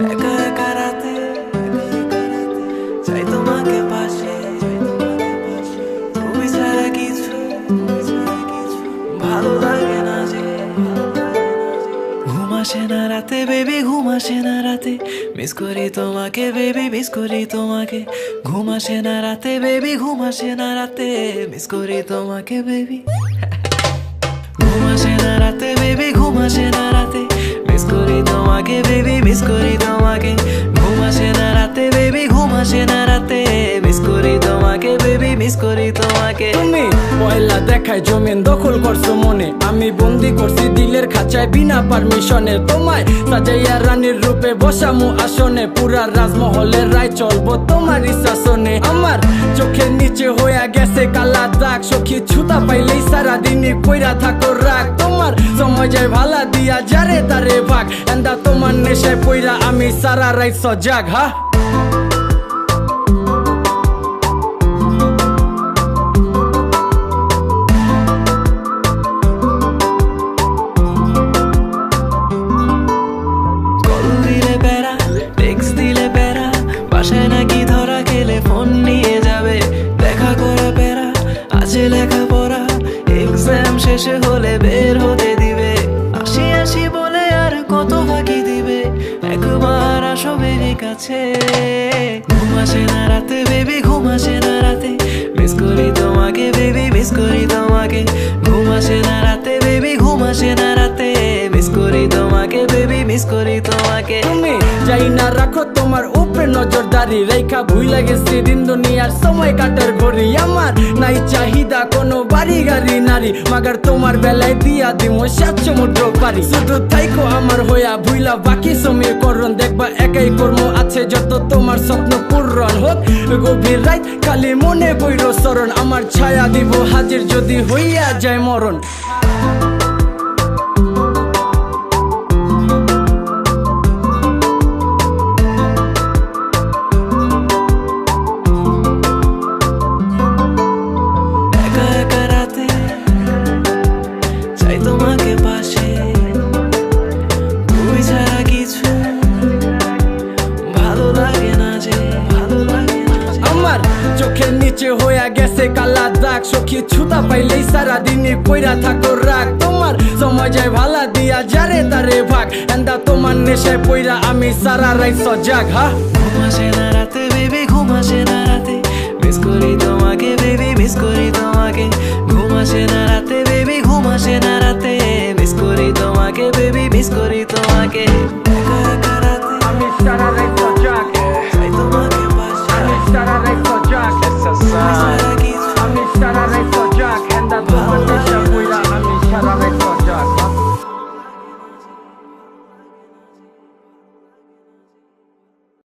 একা একা রাতে চাই তোমাকে পাশে, তুমি ছাড়া কিছু ভালো লাগে না যে। ঘুম আসে না রাতে বেবি, ঘুম আসে না রাতে, মিস করি তোমাকে বেবি, মিস করি তোমাকে। ঘুম আসে না রাতে বেবি, ঘুম আসে না রাতে, মিস করি তোমাকে বেবি। ঘুম আসে না রাতে বেবি, ঘুম আসে না রাতে, মিস করি তোমাকে বেবি, মিস করি তোমাকে। ঘুম আসে না রাতে বেবি, ঘুম আসে না রাতে, মিস করি তোমাকে বেবি, মিস করি তোমাকে। তুমি পয়লা দেখায় জমিন দখল করছো মনে, আমি বন্দি করছি দিলের খাঁচায় বিনা পারমিশনে। তোমায় সাজাইয়া রানীর রূপে বসামু আসনে, পুরা রাজমহলের রায় চলবো তোমার শাসনে। আমার চোখের নিচে হইয়া গেছে কালা দাগ, সখী ছুতা পাইলেই সারাদিনই কইরা থাকো রাগ। তোমার সময় যায় ভালা দিয়া যারে তারে ভাগ, এন্দা তোমার নেশায় পইরা আমি সারা রাত সজাগ। হা বাসায় নাকি ধরা খেলে ফোন নিয়ে যাবে, দেখা করা পেরা আছে লেখাপড়া, এক্সাম শেষে হলে বের হতে দিবে। আসি আসি বলে আর কত ফাঁকি দিবে, একবার আসো বেবি কাছে। ঘুম আসে না রাতে বেবি, ঘুম আসে না রাতে, মিস করি তোমাকে বেবি, মিস করি তোমাকে। ঘুম আসে না রাতে বেবি, ঘুম আসে না রাতে, মিস করি তোমাকে বেবি, মিস করি তোমাকে। তুমি যাই না রাখো তোমার উপরে নজরদারি, রেখা ভুইলা গেছি দিন দুনিয়ার সময় কাটার ঘড়ি। আমার নাই চাহিদা কোনো বাড়ি গাড়ি নারী, মাগার তোমার বেলায় দিয়া দিমো 7 সমুদ্র পারি। শুধু থাইকো আমার হইয়া ভুইলা বাকি সময় করণ, দেখবা একাই কর্ম আছে যত তোমার স্বপ্ন পূরণ হোক। গভীর রাত খালি মনে বইর শরণ, আমার ছায়া দিব হাজির যদি হইয়া যায় মরণ। তোমাকে পাশে, তুমি ছাড়া কিছু ভালো লাগে না যে, ভালো লাগে না যে। আমার চোখের নিচে হইয়া গেছে কালা দাগ, সখী ছুতা পাইলেই সারাদিনই কইরা থাকো রাগ। তোমার সময় যায় ভালা দিয়া যারে তারে ভাগ, এন্দা তোমার নেশায় পইরা আমি সারা রাত সজাগ। হা ঘুম আসে না রাতে বেবি, ঘুম আসে না রাতে, মিস করি তোমাকে বেবি, মিস করি তোমাকে। ঘুম আসে না রাতে বেবি, ঘুম আসে না রাতে, মিস করি তোমাকে বেবি, মিস করি।